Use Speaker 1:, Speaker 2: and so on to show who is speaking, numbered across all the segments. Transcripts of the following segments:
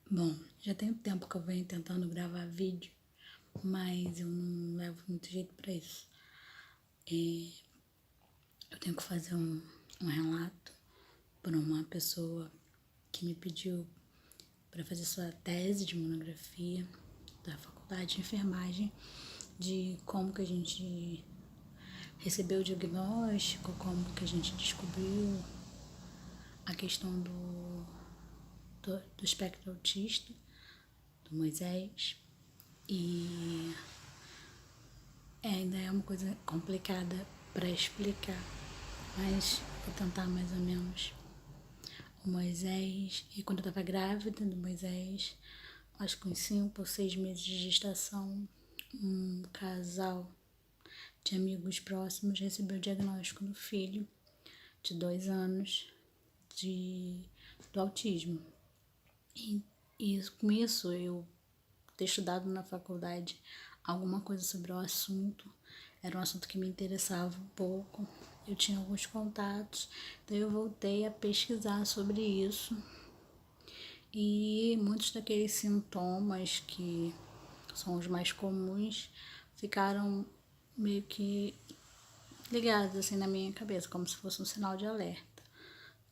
Speaker 1: Bom, já tem um tempo que eu venho tentando gravar vídeo, mas eu não levo muito jeito pra isso. Eu tenho que fazer um relato para uma pessoa que me pediu para fazer sua tese de monografia da faculdade de enfermagem, de como que a gente recebeu o diagnóstico, como que a gente descobriu a questão do espectro autista, do Moisés. E ainda é uma coisa complicada para explicar, mas vou tentar mais ou menos. O Moisés, e quando eu estava grávida do Moisés, acho que uns 5 ou 6 meses de gestação, um casal de amigos próximos recebeu o diagnóstico do filho de 2 anos do autismo. E com isso eu ter estudado na faculdade alguma coisa sobre o assunto, era um assunto que me interessava um pouco, eu tinha alguns contatos, então eu voltei a pesquisar sobre isso e muitos daqueles sintomas que são os mais comuns ficaram meio que ligados assim na minha cabeça, como se fosse um sinal de alerta.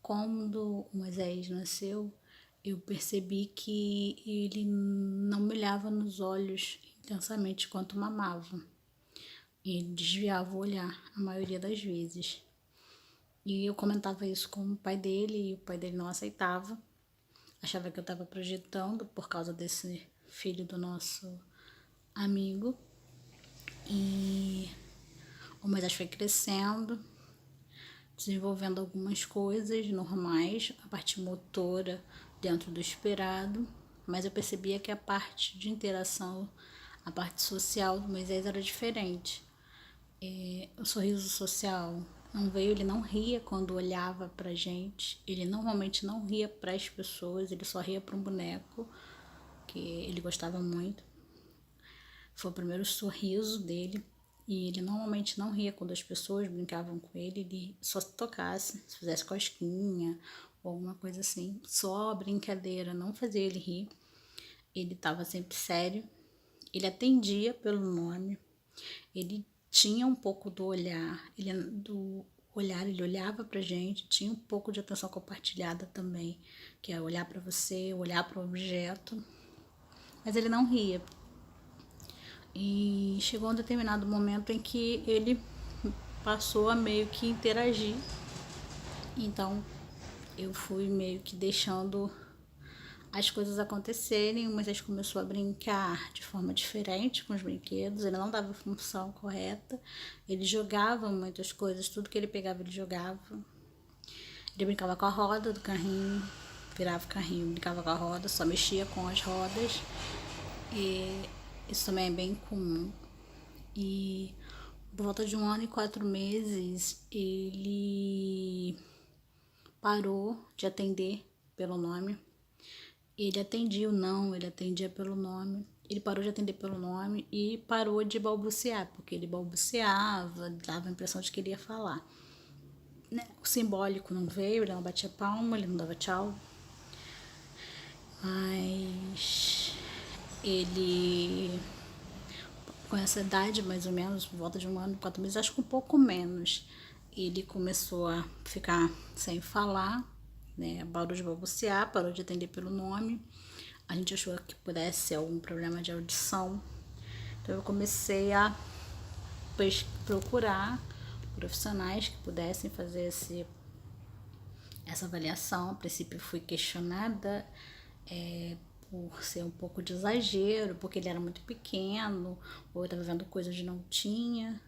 Speaker 1: Quando o Moisés nasceu, eu percebi que ele não me olhava nos olhos intensamente enquanto mamava. Ele desviava o olhar, a maioria das vezes. E eu comentava isso com o pai dele, e o pai dele não aceitava. Achava que eu estava projetando por causa desse filho do nosso amigo. E o Moisés foi crescendo, desenvolvendo algumas coisas normais, a parte motora dentro do esperado, mas eu percebia que a parte de interação, a parte social do Moisés era diferente. O sorriso social não veio, ele não ria quando olhava pra gente, ele normalmente não ria para as pessoas, ele só ria para um boneco que ele gostava muito. Foi o primeiro sorriso dele. E ele normalmente não ria quando as pessoas brincavam com ele, ele só se tocasse, se fizesse cosquinha ou alguma coisa assim. Só a brincadeira não fazia ele rir. Ele estava sempre sério. Ele atendia pelo nome. Ele tinha um pouco do olhar. Ele olhava pra gente, tinha um pouco de atenção compartilhada também, que é olhar para você, olhar para o objeto. Mas ele não ria. E chegou um determinado momento em que ele passou a meio que interagir. Então eu fui meio que deixando as coisas acontecerem. O Moisés começou a brincar de forma diferente com os brinquedos, ele não dava a função correta, ele jogava muitas coisas, tudo que ele pegava ele jogava. Ele brincava com a roda do carrinho, virava o carrinho, brincava com a roda, só mexia com as rodas. E isso também é bem comum. E por volta de 1 ano e 4 meses, ele parou de atender pelo nome. Ele atendia o não, ele atendia pelo nome. Ele parou de atender pelo nome e parou de balbuciar, porque ele balbuciava, dava a impressão de que ele ia falar. O simbólico não veio, ele não batia palma, ele não dava tchau. Mas ele, com essa idade, mais ou menos, por volta de 1 ano e 4 meses, acho que um pouco menos, ele começou a ficar sem falar, né? Parou de balbuciar, parou de atender pelo nome. A gente achou que pudesse ser algum problema de audição. Então eu comecei a procurar profissionais que pudessem fazer essa avaliação. A princípio fui questionada por ser um pouco de exagero, porque ele era muito pequeno, ou eu estava vendo coisas que não tinha.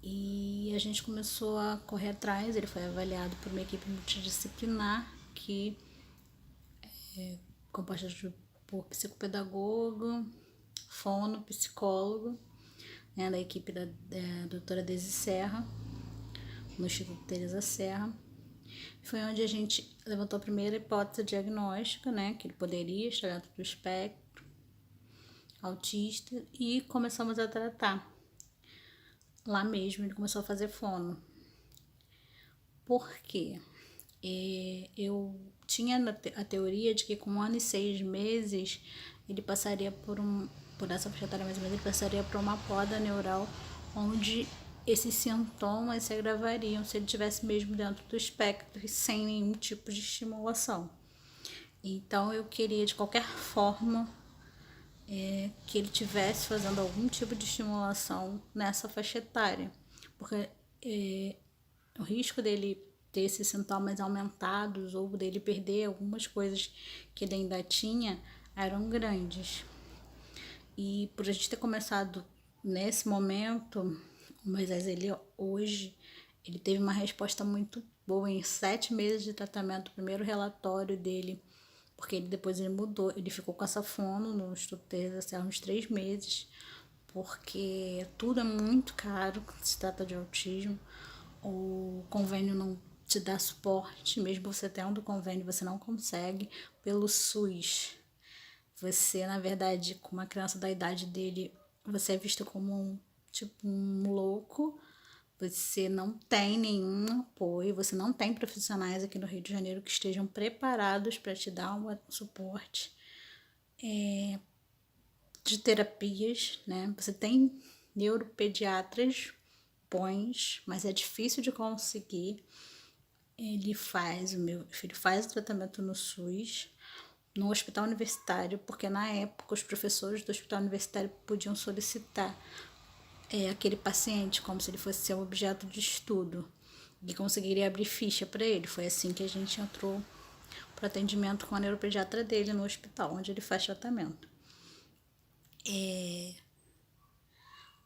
Speaker 1: E a gente começou a correr atrás, ele foi avaliado por uma equipe multidisciplinar que é composta por psicopedagogo, fono, psicólogo, né, da equipe da doutora Desi Serra, no Instituto Teresa Serra. Foi onde a gente levantou a primeira hipótese diagnóstica, né, que ele poderia estar dentro do espectro autista, e começamos a tratar. Lá mesmo ele começou a fazer fono. Por quê? Eu tinha a teoria de que com 1 ano e 6 meses ele passaria por essa faixa etária mais ou menos, ele passaria por uma poda neural onde esses sintomas se agravariam se ele tivesse mesmo dentro do espectro e sem nenhum tipo de estimulação. Então eu queria de qualquer forma que ele tivesse fazendo algum tipo de estimulação nessa faixa etária, porque o risco dele ter esses sintomas aumentados ou dele perder algumas coisas que ele ainda tinha eram grandes. E por a gente ter começado nesse momento, o Moisés, ele teve uma resposta muito boa em 7 meses de tratamento. O primeiro relatório dele, porque depois ele mudou, ele ficou com essa fono no Instituto Teresa há uns 3 meses, porque tudo é muito caro quando se trata de autismo. O convênio não te dá suporte, mesmo você tendo convênio, você não consegue pelo SUS. Você, na verdade, com uma criança da idade dele, você é visto como um louco, você não tem nenhum apoio, você não tem profissionais aqui no Rio de Janeiro que estejam preparados para te dar um suporte de terapias, né? Você tem neuropediatras bons, mas é difícil de conseguir. O meu filho faz o tratamento no SUS, no hospital universitário, porque na época os professores do hospital universitário podiam solicitar aquele paciente como se ele fosse seu objeto de estudo e conseguiria abrir ficha para ele. Foi assim que a gente entrou para atendimento com a neuropediatra dele no hospital, onde ele faz tratamento.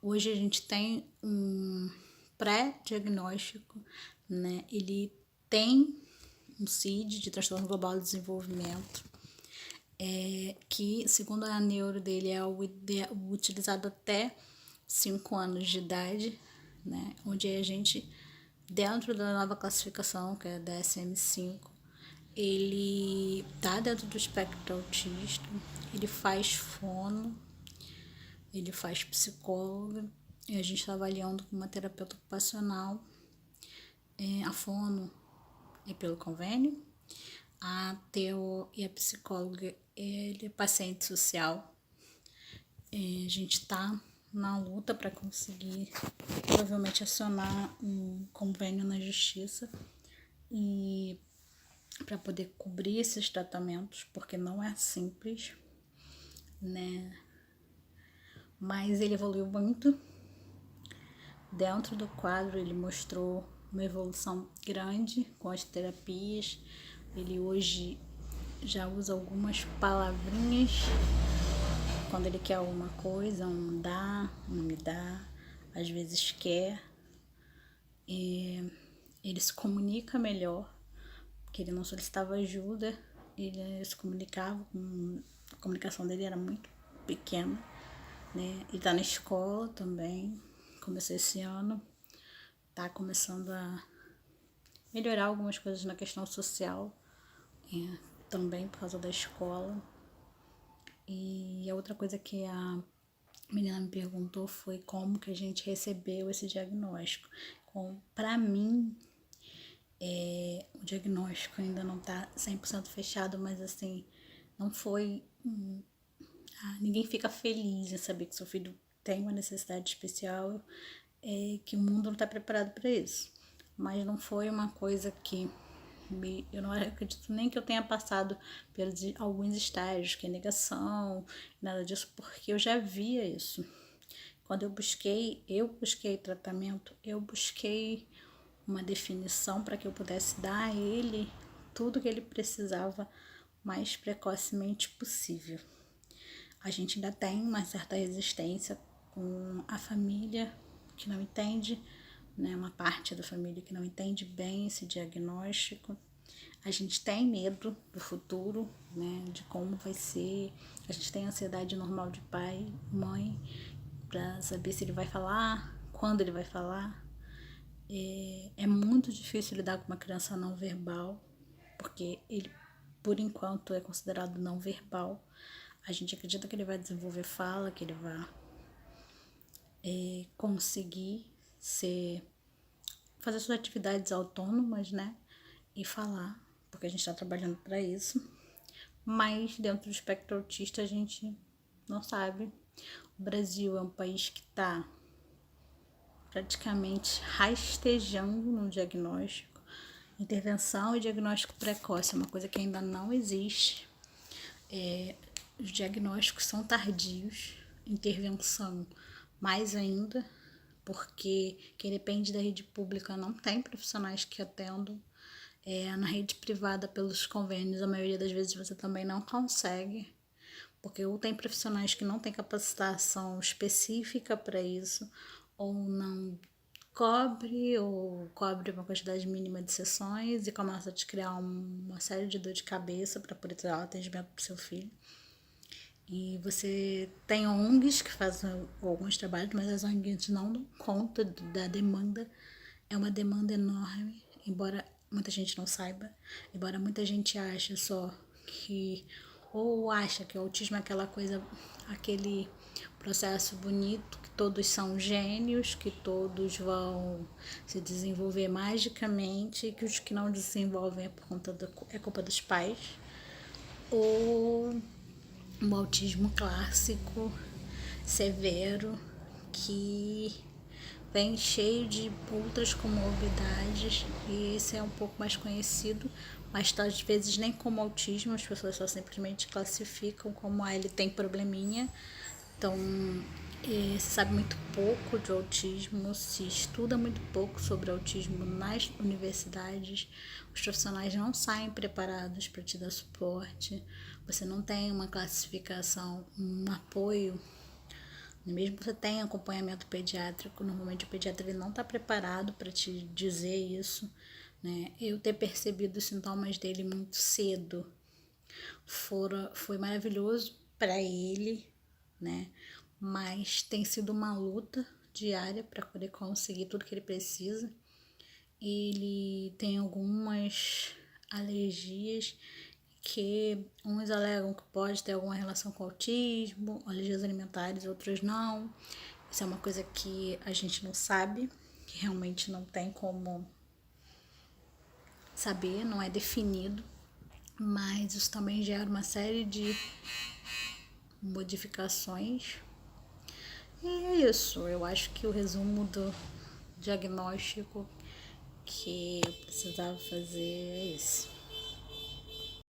Speaker 1: Hoje a gente tem um pré-diagnóstico, né? Ele tem um CID, de transtorno global do desenvolvimento, que, segundo a neuro dele, é o utilizado até 5 anos de idade, né? Onde a gente, dentro da nova classificação, que é a DSM-5, ele tá dentro do espectro autista, ele faz fono, ele faz psicóloga, e a gente está avaliando com uma terapeuta ocupacional. A fono é pelo convênio, a TO e a psicóloga, ele é paciente social. A gente está na luta para conseguir provavelmente acionar um convênio na justiça e para poder cobrir esses tratamentos, porque não é simples, né? Mas ele evoluiu muito. Dentro do quadro ele mostrou uma evolução grande com as terapias. Ele hoje já usa algumas palavrinhas quando ele quer alguma coisa, um dá, um me dá, às vezes quer. Ele se comunica melhor, porque ele não solicitava ajuda, ele se comunicava, a comunicação dele era muito pequena, né? Ele tá na escola também, começou esse ano, tá começando a melhorar algumas coisas na questão social, também por causa da escola. E a outra coisa que a menina me perguntou foi como que a gente recebeu esse diagnóstico. Para mim, o diagnóstico ainda não tá 100% fechado, mas assim, não foi... ninguém fica feliz em saber que seu filho tem uma necessidade especial, que o mundo não está preparado para isso. Mas não foi uma coisa que... eu não acredito nem que eu tenha passado pelos alguns estágios, que é negação, nada disso, porque eu já via isso. Quando eu busquei tratamento, eu busquei uma definição para que eu pudesse dar a ele tudo que ele precisava mais precocemente possível. A gente ainda tem uma certa resistência com a família que não entende, né? Uma parte da família que não entende bem esse diagnóstico. A gente tem medo do futuro, né? De como vai ser. A gente tem ansiedade normal de pai, mãe, para saber se ele vai falar, quando ele vai falar. É muito difícil lidar com uma criança não verbal, porque ele, por enquanto, é considerado não verbal. A gente acredita que ele vai desenvolver fala, que ele vai conseguir fazer suas atividades autônomas, né? e falar, porque a gente está trabalhando para isso, mas dentro do espectro autista a gente não sabe. O Brasil é um país que está praticamente rastejando no diagnóstico. Intervenção e diagnóstico precoce é uma coisa que ainda não existe. Os diagnósticos são tardios, intervenção mais ainda, porque quem depende da rede pública não tem profissionais que atendam. Na rede privada, pelos convênios, a maioria das vezes você também não consegue, porque ou tem profissionais que não têm capacitação específica para isso, ou não cobre, ou cobre uma quantidade mínima de sessões e começa a te criar uma série de dor de cabeça para poder dar o atendimento para o seu filho. E você tem ONGs que fazem alguns trabalhos, mas as ONGs não dão conta da demanda. É uma demanda enorme, embora muita gente não saiba, embora muita gente ache só que, ou acha que o autismo é aquela coisa, aquele processo bonito, que todos são gênios, que todos vão se desenvolver magicamente, que os que não desenvolvem é por conta é culpa dos pais, ou um autismo clássico, severo, que vem cheio de outras comorbidades, e esse é um pouco mais conhecido, mas às vezes nem como autismo, as pessoas só simplesmente classificam como ele tem probleminha. Então se sabe muito pouco de autismo, se estuda muito pouco sobre autismo nas universidades, os profissionais não saem preparados para te dar suporte, você não tem uma classificação, um apoio. Mesmo que você tenha acompanhamento pediátrico, normalmente o pediatra ele não está preparado para te dizer isso, né? Eu ter percebido os sintomas dele muito cedo foi maravilhoso para ele, né? Mas tem sido uma luta diária para poder conseguir tudo que ele precisa. Ele tem algumas alergias que uns alegam que pode ter alguma relação com autismo, alergias alimentares, outros não. Isso é uma coisa que a gente não sabe, que realmente não tem como saber, não é definido, mas isso também gera uma série de modificações. E é isso, eu acho que o resumo do diagnóstico que eu precisava fazer é esse.